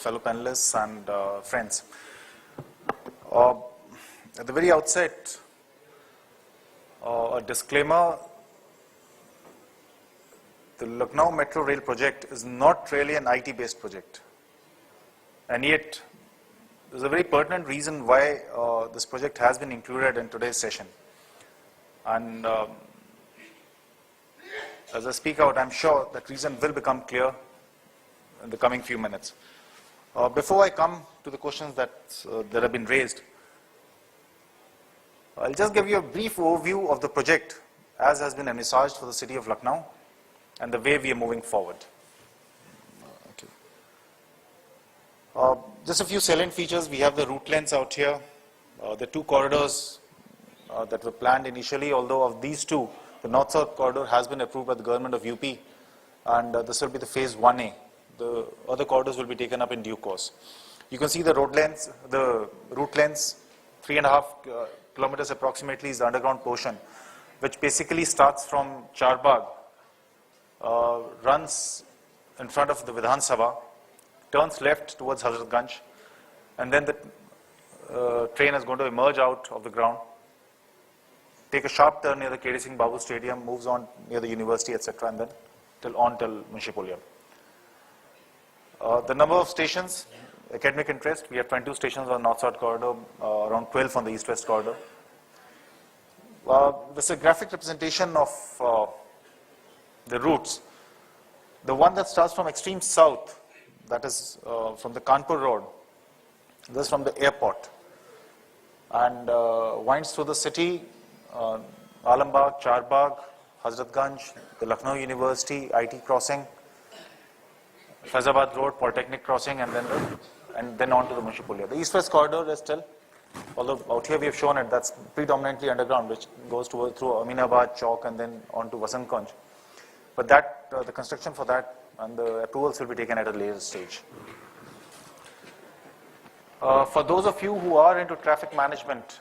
fellow panelists and friends. At the very outset, a disclaimer, the Lucknow Metro Rail project is not really an IT-based project. And yet, there's a very pertinent reason why this project has been included in today's session. And as I speak out, I'm sure that reason will become clear in the coming few minutes. Before I come to the questions that have been raised, I'll just give you a brief overview of the project as has been envisaged for the city of Lucknow and the way we are moving forward. Just a few salient features. We have the route lengths out here. The two corridors that were planned initially, although of these two, the north-south corridor has been approved by the government of UP, and this will be the phase 1A. The other corridors will be taken up in due course. You can see the route lengths, 3.5 kilometers approximately is the underground portion, which basically starts from Charbagh, runs in front of the Vidhan Sabha, turns left towards Hazratganj, and then the train is going to emerge out of the ground, take a sharp turn near the K.D. Singh Babu Stadium, moves on near the university, etc., and then till Munshi. The number of stations, academic interest, we have 22 stations on the north-south corridor, around 12 on the east-west corridor. This is a graphic representation of the routes. The one that starts from extreme south, that is from the Kanpur road, this is from the airport, and winds through the city, Alambagh, Charbagh, Hazratganj, the Lucknow University, IT crossing, Faizabad Road, Polytechnic crossing, and then on to the Munshi. The east-west corridor is still, although out here we have shown it, that's predominantly underground, which goes through Aminabad, Chowk, and then on to Vasant Kunj. But that, the construction for that and the approvals will be taken at a later stage. For those of you who are into traffic management,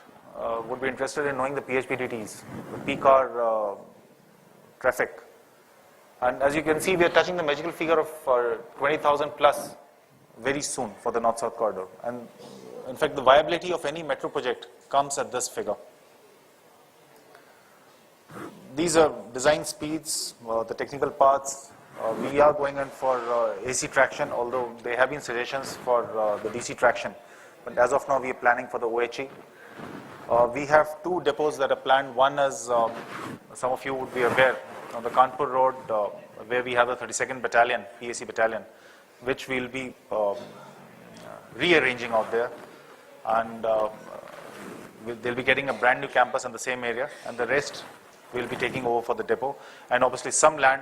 would be interested in knowing the PHPDTs, the peak hour traffic. And as you can see, we are touching the magical figure of 20,000 plus very soon for the north-south corridor. And in fact, the viability of any metro project comes at this figure. These are design speeds, the technical parts. We are going in for AC traction, although there have been suggestions for the DC traction. But as of now, we are planning for the OHE. We have two depots that are planned. One is, some of you would be aware, on the Kanpur road, where we have the 32nd Battalion, PAC Battalion, which we'll be rearranging out there. And they'll be getting a brand new campus in the same area, and the rest we'll be taking over for the depot. And obviously some land,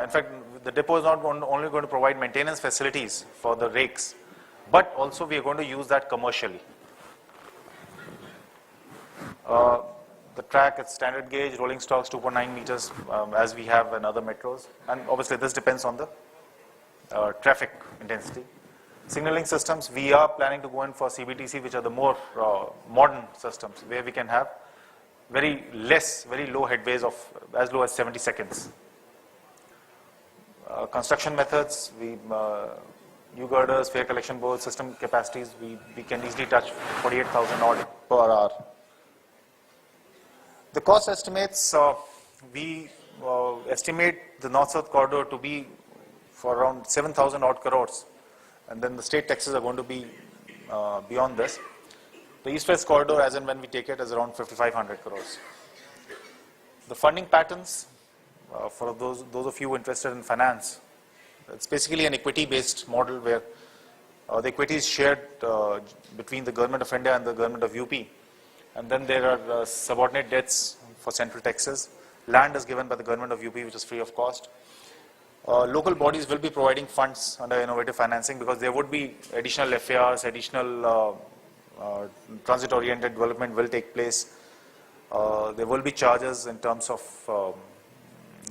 in fact, the depot is not only going to provide maintenance facilities for the rakes, but also we are going to use that commercially. The track is standard gauge, rolling stocks 2.9 meters, as we have in other metros. And obviously this depends on the traffic intensity. Signaling systems, we are planning to go in for CBTC, which are the more modern systems, where we can have very low headways of as low as 70 seconds. Construction methods, new girders, fare collection boards, system capacities, we can easily touch 48,000 odd per hour. The cost estimates, we estimate the north-south corridor to be for around 7,000 odd crores, and then the state taxes are going to be beyond this. The east-west corridor, as and when we take it, is around 5,500 crores. The funding patterns, for those of you interested in finance, it's basically an equity-based model where the equity is shared between the government of India and the government of UP. And then there are subordinate debts for central taxes. Land is given by the government of UP, which is free of cost. Local bodies will be providing funds under innovative financing because there would be additional FARs, additional transit-oriented development will take place. There will be charges in terms of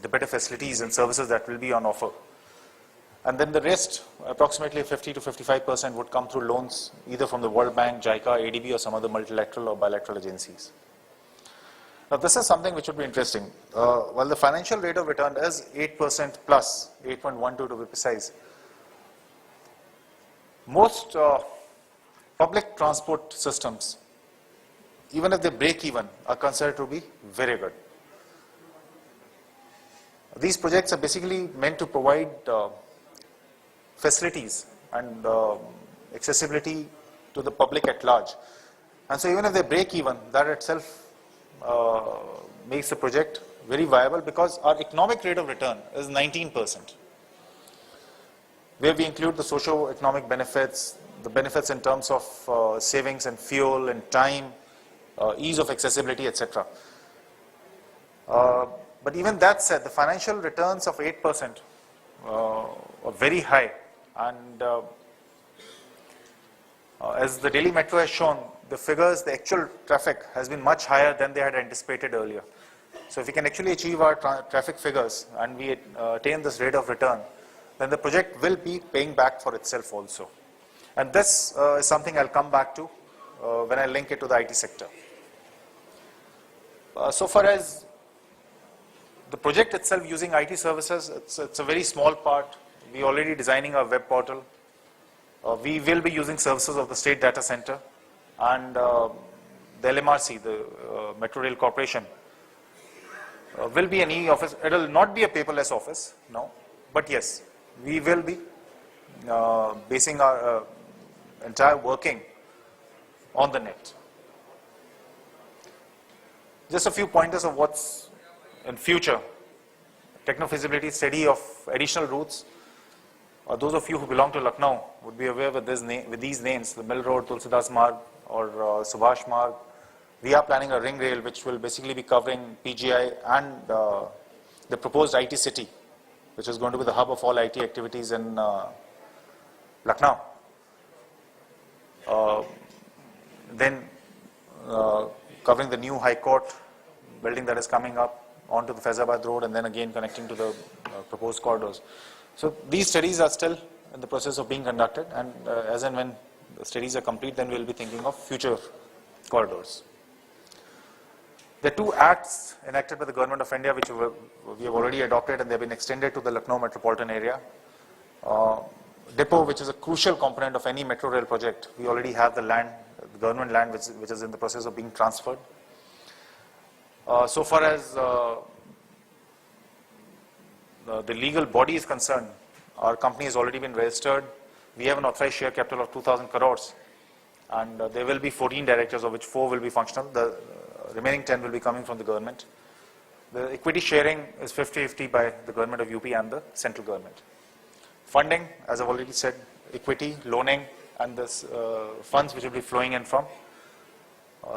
the better facilities and services that will be on offer. And then the rest, approximately 50 to 55%, would come through loans, either from the World Bank, JICA, ADB, or some other multilateral or bilateral agencies. Now, this is something which would be interesting. While the financial rate of return is 8% plus, 8.12 to be precise, Most public transport systems, even if they break even, are considered to be very good. These projects are basically meant to provide facilities and accessibility to the public at large. And so even if they break even, that itself makes the project very viable, because our economic rate of return is 19%, where we include the socio-economic benefits, the benefits in terms of savings and fuel and time, ease of accessibility, etc. But even that said, the financial returns of 8% are very high, and as the Delhi Metro has shown, the figures, the actual traffic has been much higher than they had anticipated earlier. So if we can actually achieve our traffic figures and we attain this rate of return, then the project will be paying back for itself also. And this is something I'll come back to when I link it to the IT sector. So far as the project itself using IT services, it's a very small part. We're already designing our web portal. We will be using services of the State Data Center and the LMRC, the Metro Rail Corporation, will be an e-office. It will not be a paperless office, no. But yes, we will be basing our entire working on the net. Just a few pointers of what's in future. Techno-feasibility study of additional routes. Those of you who belong to Lucknow would be aware with these names, the Mill Road, Tulsidas Marg or Subhash Marg. We are planning a ring rail which will basically be covering PGI and the proposed IT city, which is going to be the hub of all IT activities in Lucknow. Then covering the new High Court building that is coming up onto the Faizabad Road, and then again connecting to the proposed corridors. So these studies are still in the process of being conducted, and as and when the studies are complete, then we will be thinking of future corridors. There are two acts enacted by the Government of India which we have already adopted, and they have been extended to the Lucknow metropolitan area. Depot, which is a crucial component of any metro rail project, we already have the land, the government land, which is in the process of being transferred. So far as the legal body is concerned, our company has already been registered. We have an authorized share capital of 2,000 crores, and there will be 14 directors, of which 4 will be functional. The remaining 10 will be coming from the government. The equity sharing is 50-50 by the government of UP and the central government. Funding, as I've already said, equity, loaning, and the funds which will be flowing in from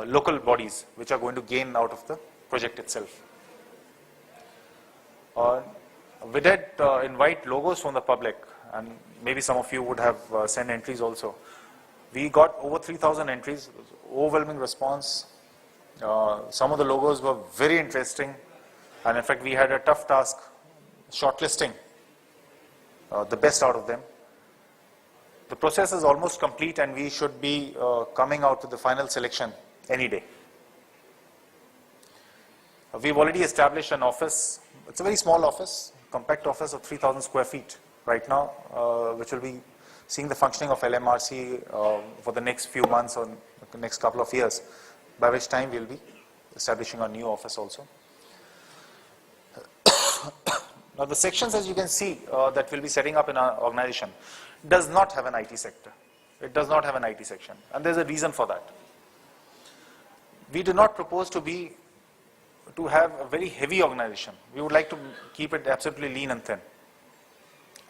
local bodies which are going to gain out of the project itself. We did invite logos from the public, and maybe some of you would have sent entries also. We got over 3,000 entries, overwhelming response. Some of the logos were very interesting, and in fact we had a tough task shortlisting the best out of them. The process is almost complete, and we should be coming out with the final selection any day. We've already established an office. It's a very small office, compact office of 3,000 square feet right now, which will be seeing the functioning of LMRC for the next few months or the next couple of years, by which time we'll be establishing a new office also. Now the sections, as you can see, that we'll be setting up in our organization does not have an IT sector. It does not have an IT section, and there's a reason for that. We do not propose to have a very heavy organization. We would like to keep it absolutely lean and thin,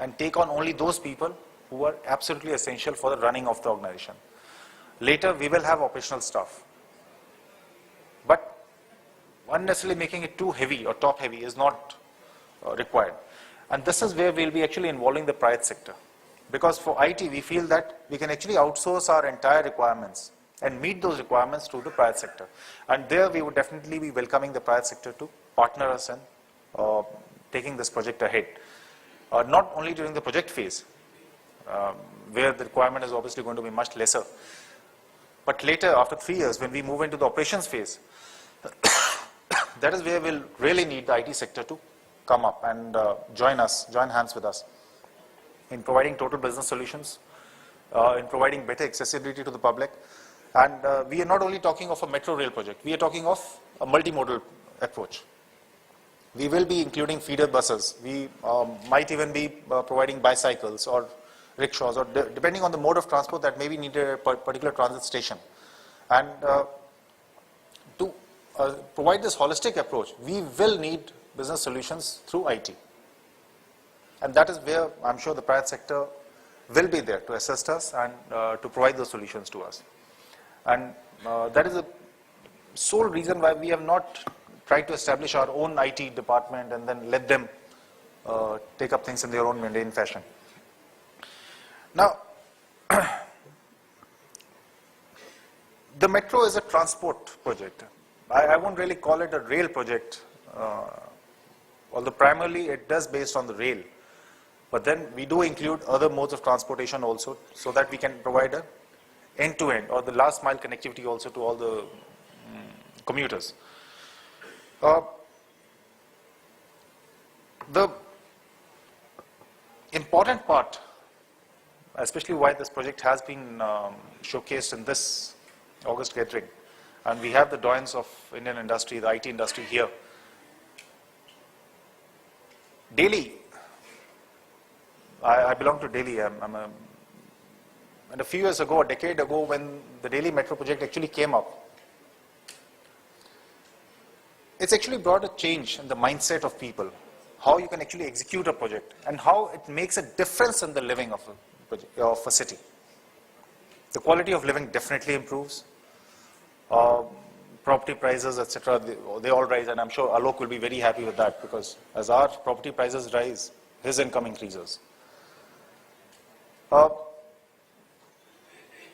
and take on only those people who are absolutely essential for the running of the organization. Later we will have operational staff, but unnecessarily making it too heavy or top heavy is not required. And this is where we'll be actually involving the private sector, because for IT we feel that we can actually outsource our entire requirements and meet those requirements through the private sector. And there we would definitely be welcoming the private sector to partner us in taking this project ahead. Not only during the project phase, where the requirement is obviously going to be much lesser, but later, after 3 years, when we move into the operations phase, that is where we'll really need the IT sector to come up and join hands with us in providing total business solutions, in providing better accessibility to the public. And we are not only talking of a metro rail project, we are talking of a multimodal approach. We will be including feeder buses. We might even be providing bicycles or rickshaws, or depending on the mode of transport that may be needed at a particular transit station. And to provide this holistic approach, we will need business solutions through IT. And that is where I'm sure the private sector will be there to assist us and to provide those solutions to us. And that is the sole reason why we have not tried to establish our own IT department and then let them take up things in their own mundane fashion. Now, the metro is a transport project. I won't really call it a rail project, although primarily it does based on the rail. But then we do include other modes of transportation also, so that we can provide a end-to-end or the last mile connectivity also to all the commuters. The important part, especially why this project has been showcased in this August gathering, and we have the doyens of Indian industry, the IT industry here. Delhi, I belong to Delhi. And a few years ago, a decade ago, when the Delhi Metro project actually came up, it's actually brought a change in the mindset of people, how you can actually execute a project and how it makes a difference in the living of a city. The quality of living definitely improves. Property prices, etc., they all rise, and I'm sure Alok will be very happy with that, because as our property prices rise, his income increases.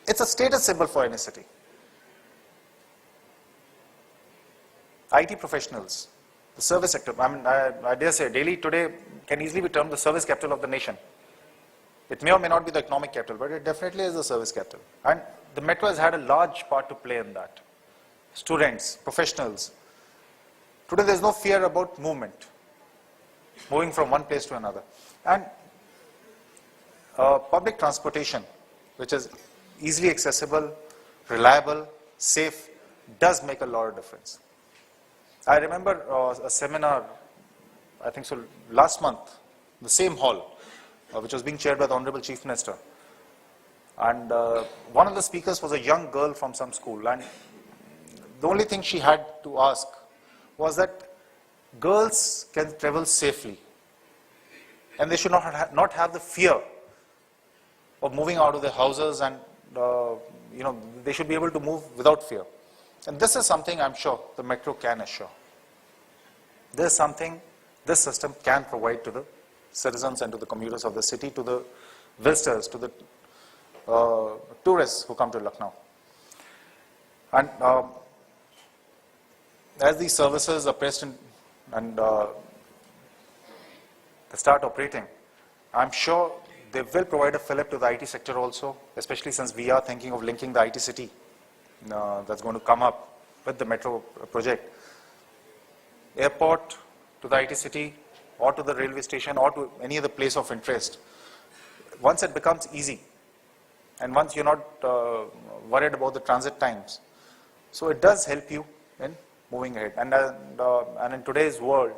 It's a status symbol for any city. IT professionals, the service sector, I dare say Delhi today can easily be termed the service capital of the nation. It may or may not be the economic capital, but it definitely is the service capital. And the metro has had a large part to play in that. Students, professionals. Today there is no fear about movement, moving from one place to another. And public transportation, which is easily accessible, reliable, safe, does make a lot of difference. I remember a seminar, I think so, last month, the same hall, which was being chaired by the Honorable Chief Minister. And one of the speakers was a young girl from some school, and the only thing she had to ask was that girls can travel safely, and they should not have the fear of moving out of their houses, and they should be able to move without fear. And this is something I'm sure the metro can assure. This is something this system can provide to the citizens and to the commuters of the city, to the visitors, to the tourists who come to Lucknow. And as these services are pressed in and start operating, I'm sure they will provide a fillip to the IT sector also, especially since we are thinking of linking the IT city that's going to come up with the metro project. Airport to the IT city, or to the railway station, or to any other place of interest. Once it becomes easy, and once you're not worried about the transit times, so it does help you in moving ahead. And in today's world,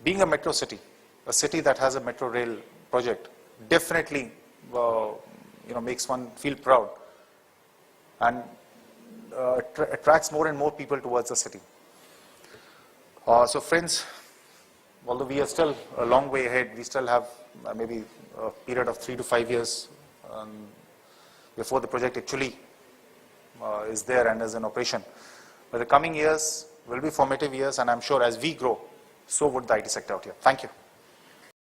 being a metro city, a city that has a metro rail project, definitely makes one feel proud, and attracts more and more people towards the city. So friends, although we are still a long way ahead, we still have maybe a period of 3 to 5 years before the project actually is there and is in operation. But the coming years will be formative years, and I'm sure as we grow, so would the IT sector out here. Thank you.